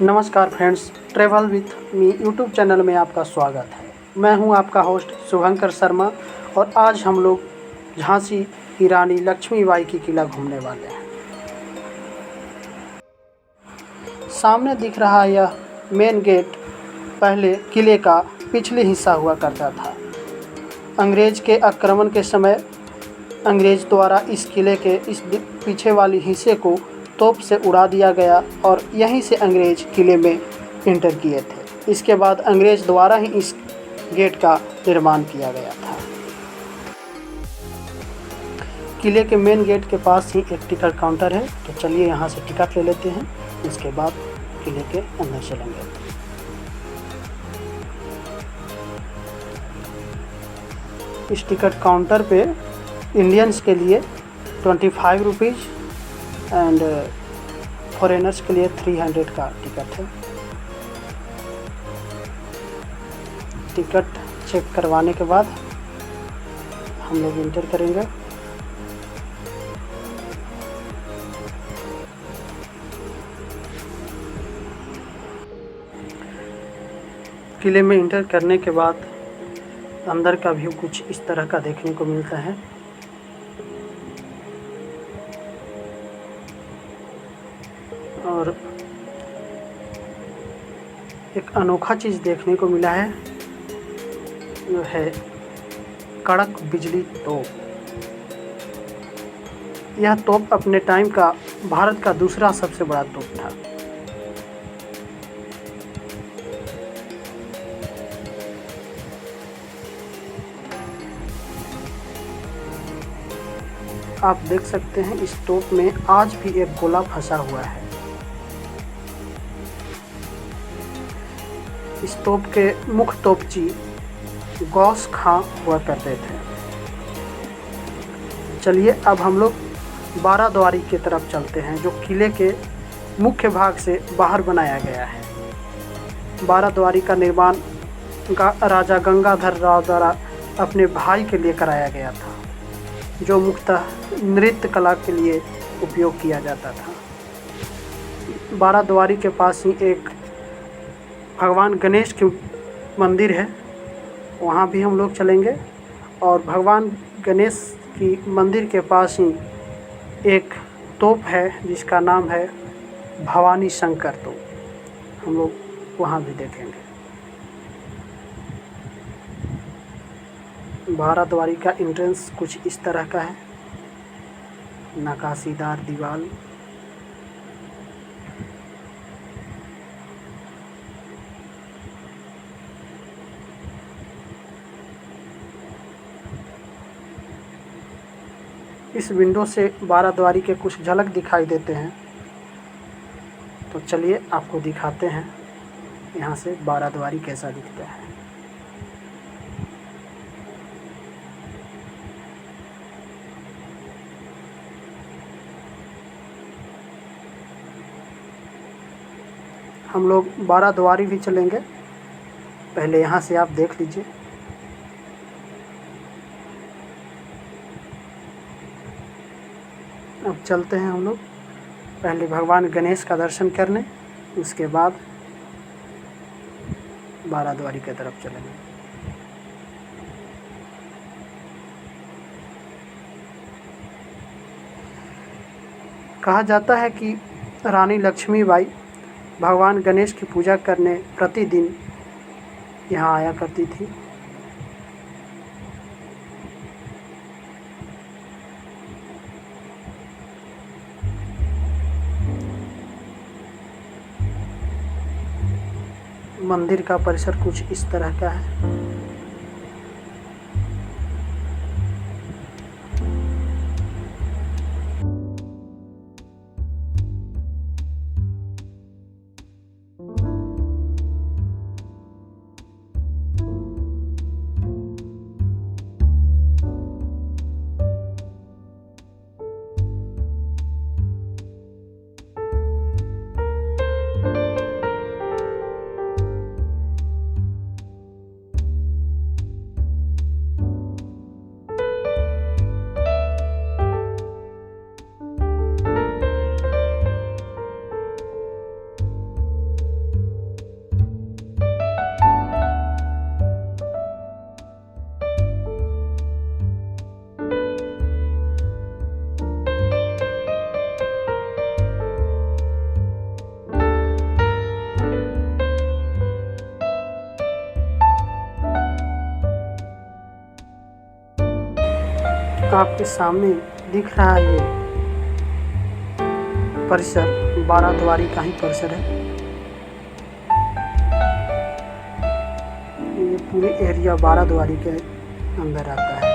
नमस्कार friends, travel with me YouTube channel में आपका स्वागत है। मैं हूं आपका होस्ट शुभंकर शर्मा और आज हम लोग झांसी की रानी लक्ष्मीबाई की किला घूमने वाले हैं। सामने दिख रहा यह मेन गेट पहले किले का पिछले हिस्सा हुआ करता था। अंग्रेज के आक्रमण के समय अंग्रेज द्वारा इस किले के इस पीछे वाले हिस्से को तोप से उड़ा दिया गया और यहीं से अंग्रेज किले में इंटर किए थे। इसके बाद अंग्रेज द्वारा ही इस गेट का निर्माण किया गया था। किले के मेन गेट के पास ही एक टिकट काउंटर है, तो चलिए यहाँ से टिकट ले लेते हैं। उसके बाद किले के अंदर चलेंगे। इस टिकट काउंटर पे इंडियंस के लिए 25 रुपीज़ एंड फॉरेनर्स के लिए 300 का टिकट है। टिकट चेक करवाने के बाद हम लोग इंटर करेंगे। किले में इंटर करने के बाद अंदर का व्यू कुछ इस तरह का देखने को मिलता है। और एक अनोखा चीज़ देखने को मिला है, जो है कड़क बिजली तोप। यह तोप अपने टाइम का भारत का दूसरा सबसे बड़ा तोप था। आप देख सकते हैं इस तोप में आज भी एक गोला फंसा हुआ है। इस तोप के मुख्य तोपची गौस खां हुआ करते थे। चलिए अब हम लोग बाराद्वारी की तरफ चलते हैं, जो किले के मुख्य भाग से बाहर बनाया गया है। बाराद्वारी का निर्माण राजा गंगाधर राव द्वारा अपने भाई के लिए कराया गया था, जो मुख्यतः नृत्य कला के लिए उपयोग किया जाता था। बाराद्वारी के पास ही एक भगवान गणेश की मंदिर है, वहाँ भी हम लोग चलेंगे। और भगवान गणेश की मंदिर के पास ही एक तोप है जिसका नाम है भवानी शंकर तोप, हम लोग वहाँ भी देखेंगे। बाराद्वारी का एंट्रेंस कुछ इस तरह का है, नक्काशीदार दीवार। इस विंडो से बाराद्वारी के कुछ झलक दिखाई देते हैं, तो चलिए आपको दिखाते हैं यहाँ से बाराद्वारी कैसा दिखता है। हम लोग बाराद्वारी भी चलेंगे, पहले यहाँ से आप देख लीजिए। अब चलते हैं हम लोग पहले भगवान गणेश का दर्शन करने, उसके बाद बाराद्वारी की तरफ चलेंगे। कहा जाता है कि रानी लक्ष्मीबाई भगवान गणेश की पूजा करने प्रतिदिन यहाँ आया करती थी। मंदिर का परिसर कुछ इस तरह का है। आपके सामने दिख रहा है ये परिसर बाराद्वारी का ही परिसर है। ये पूरे एरिया बाराद्वारी के अंदर आता है।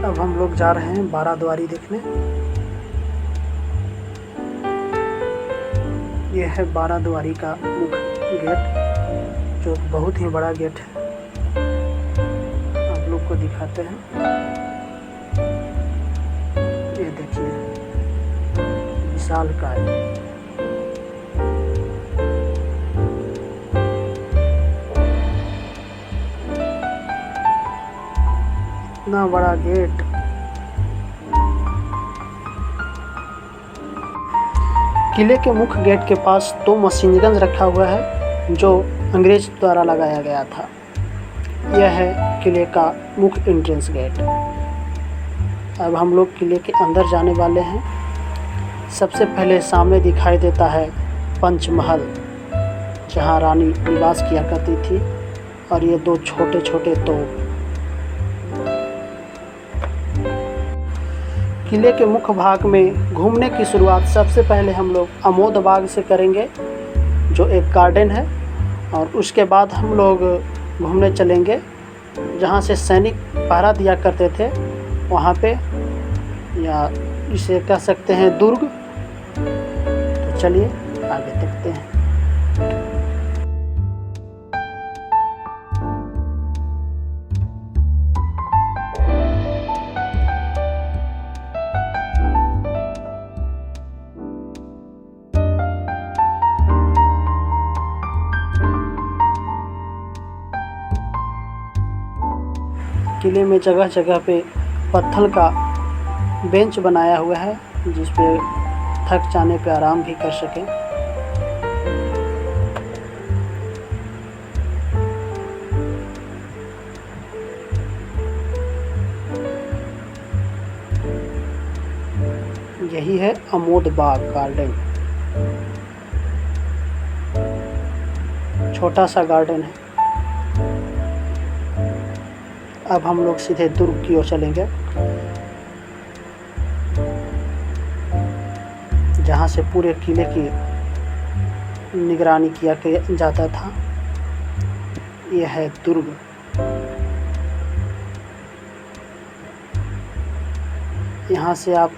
अब हम लोग जा रहे हैं बाराद्वारी देखने। यह है बाराद्वारी का मुख्य गेट, जो बहुत ही बड़ा गेट है। आप लोग को दिखाते हैं। ये देखिए, विशालकाय। इतना बड़ा गेट। किले के मुख्य गेट के पास 2 मशीन गन रखा हुआ है, जो अंग्रेज द्वारा लगाया गया था। यह है किले का मुख्य एंट्रेंस गेट। अब हम लोग किले के अंदर जाने वाले हैं। सबसे पहले सामने दिखाई देता है पंचमहल, जहां रानी निवास किया करती थी, और ये 2 छोटे छोटे तोप। किले के मुख्य भाग में घूमने की शुरुआत सबसे पहले हम लोग अमोद बाग से करेंगे, जो एक गार्डन है, और उसके बाद हम लोग घूमने चलेंगे जहाँ से सैनिक पहरा दिया करते थे, वहाँ पे, या इसे कह सकते हैं दुर्ग। तो चलिए आगे देखते हैं। किले में जगह जगह पे पत्थर का बेंच बनाया हुआ है, जिस पे थक जाने पे आराम भी कर सकें। यही है अमोद बाग गार्डन। छोटा सा गार्डन है। अब हम लोग सीधे दुर्ग की ओर चलेंगे, जहाँ से पूरे किले की निगरानी किया जाता था। यह है दुर्ग। यहाँ से आप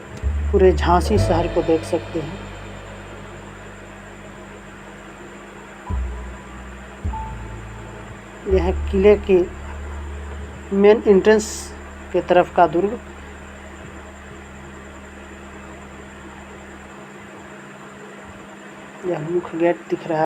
पूरे झांसी शहर को देख सकते हैं। यह है किले की मेन एंट्रेंस के तरफ का दुर्ग। यह मुख्य गेट दिख रहा है।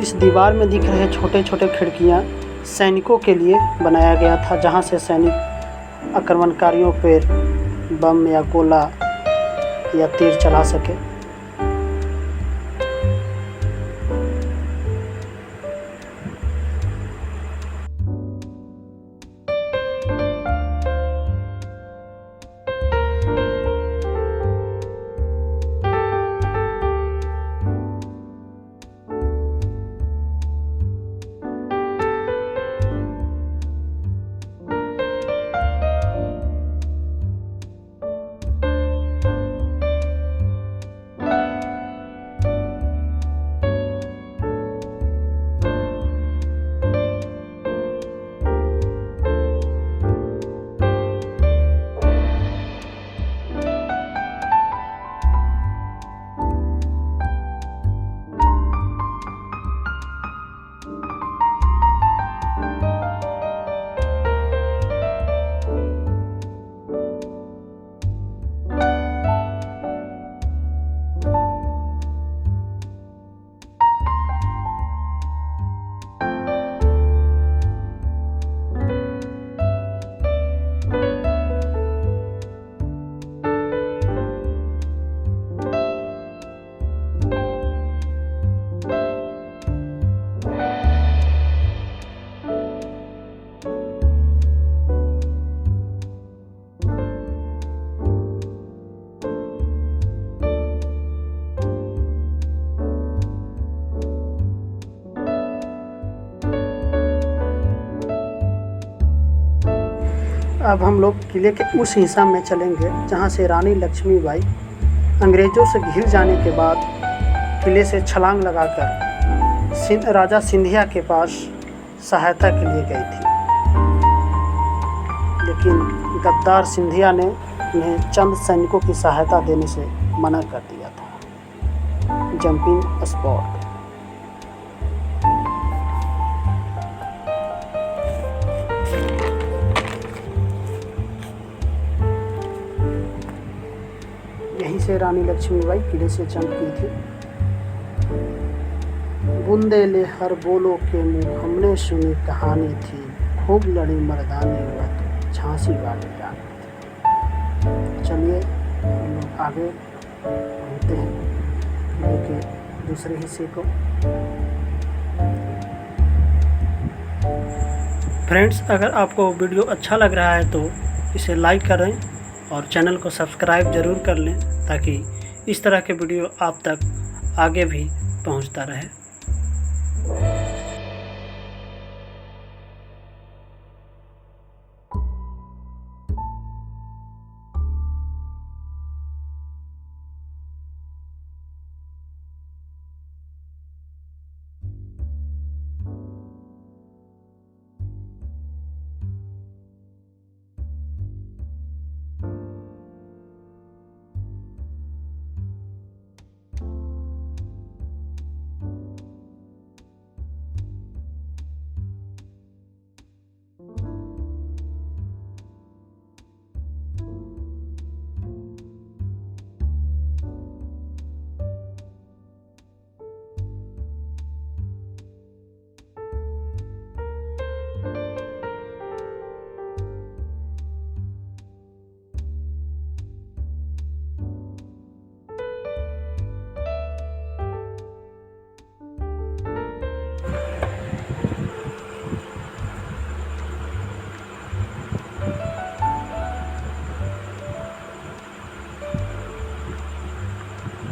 इस दीवार में दिख रहे छोटे छोटे खिड़कियां सैनिकों के लिए बनाया गया था, जहां से सैनिक आक्रमणकारियों पर बम या गोला या तीर चला सके। अब हम लोग किले के उस हिस्सा में चलेंगे जहाँ से रानी लक्ष्मीबाई अंग्रेज़ों से घिर जाने के बाद किले से छलांग लगाकर राजा सिंधिया के पास सहायता के लिए गई थी, लेकिन गद्दार सिंधिया ने उन्हें चंद सैनिकों की सहायता देने से मना कर दिया था। Jumping spot. यहीं से रानी लक्ष्मीबाई किले से जंप की थी। बूंदे ले हर बोलो के मुँह हमने सुनी कहानी थी, खूब लड़ी मर्दानी हुआ तो झांसी वाली रानी थी। चलिए हम लोग आगे बढ़ते हैं किले के दूसरे हिस्से को। फ्रेंड्स, अगर आपको वीडियो अच्छा लग रहा है तो इसे लाइक करें और चैनल को सब्सक्राइब ज़रूर कर लें ताकि इस तरह के वीडियो आप तक आगे भी पहुंचता रहे।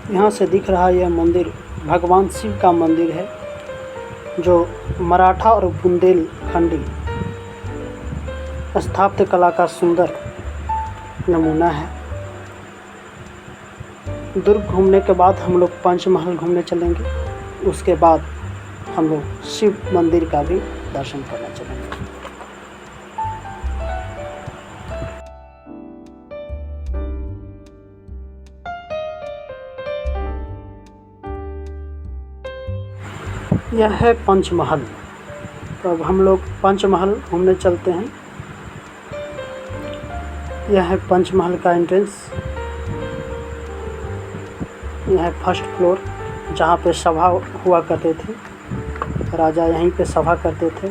यहाँ से दिख रहा यह मंदिर भगवान शिव का मंदिर है, जो मराठा और बुंदेलखंडी स्थापत्य कला का सुंदर नमूना है। दुर्ग घूमने के बाद हम लोग पंचमहल घूमने चलेंगे, उसके बाद हम लोग शिव मंदिर का भी दर्शन करना चलेंगे। यह है पंचमहल। तो अब हम लोग पंचमहल घूमने चलते हैं। यह है पंचमहल का एंट्रेंस। यह है फर्स्ट फ्लोर, जहाँ पे सभा हुआ करते थे, राजा यहीं पे सभा करते थे।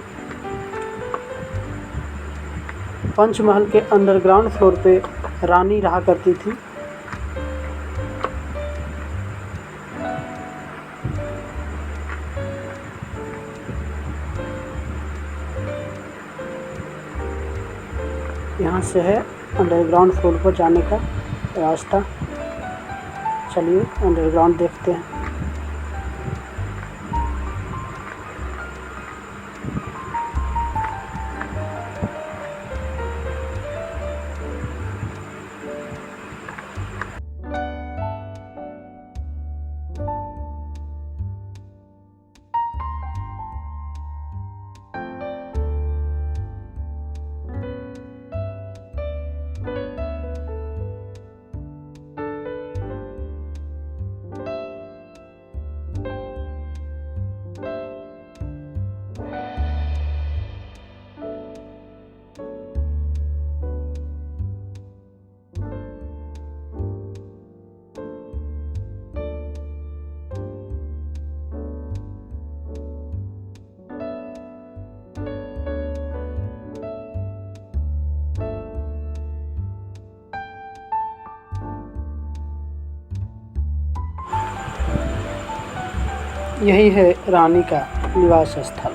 पंचमहल के अंडरग्राउंड फ्लोर पे रानी रहा करती थी। यहाँ से है अंडरग्राउंड फ्लोर पर जाने का रास्ता। चलिए अंडरग्राउंड देखते हैं। यही है रानी का निवास स्थल।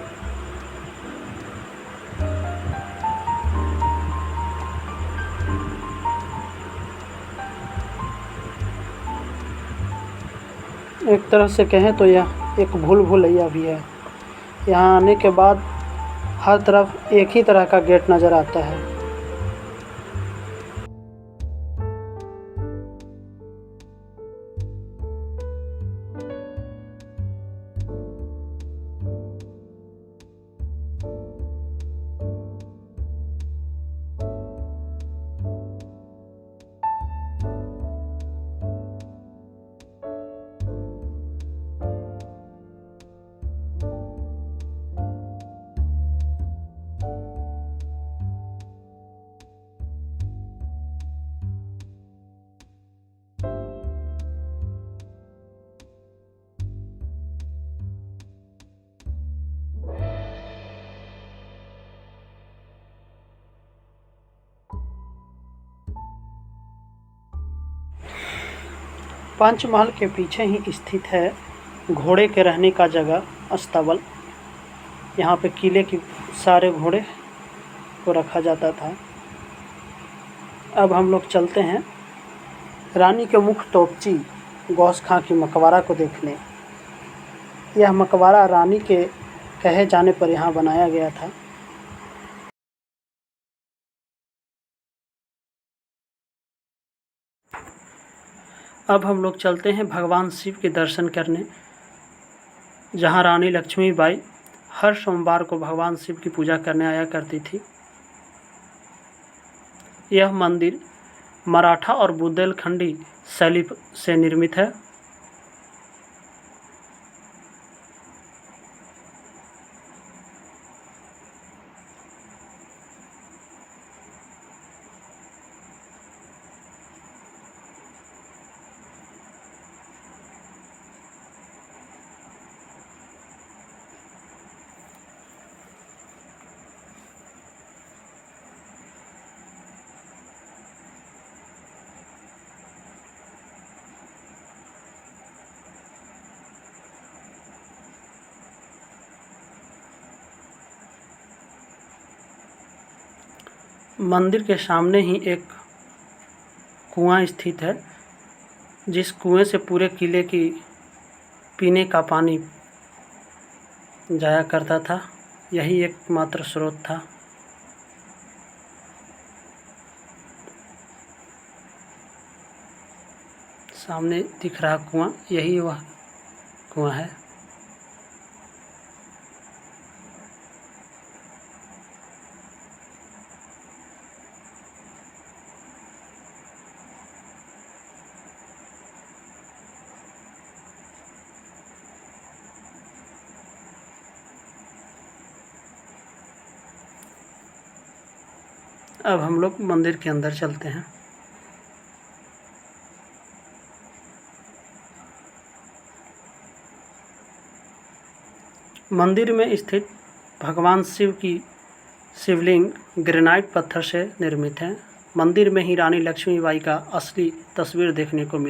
एक तरह से कहें तो यह एक भूल भुलैया भी है। यहाँ आने के बाद हर तरफ एक ही तरह का गेट नज़र आता है। पंचमहल के पीछे ही स्थित है घोड़े के रहने का जगह अस्तबल। यहाँ पे किले के सारे घोड़े को रखा जाता था। अब हम लोग चलते हैं रानी के मुख्य तोपची गौस खां की मकबरा को देखने। यह मकबरा रानी के कहे जाने पर यहाँ बनाया गया था। अब हम लोग चलते हैं भगवान शिव के दर्शन करने, जहाँ रानी लक्ष्मीबाई हर सोमवार को भगवान शिव की पूजा करने आया करती थी। यह मंदिर मराठा और बुंदेलखंडी शैली से निर्मित है। मंदिर के सामने ही एक कुआं स्थित है, जिस कुएं से पूरे किले की पीने का पानी जाया करता था। यही एकमात्र स्रोत था। सामने दिख रहा कुआं, यही वह कुआं है। अब हम लोग मंदिर के अंदर चलते हैं। मंदिर में स्थित भगवान शिव की शिवलिंग ग्रेनाइट पत्थर से निर्मित है। मंदिर में ही रानी लक्ष्मीबाई का असली तस्वीर देखने को मिली।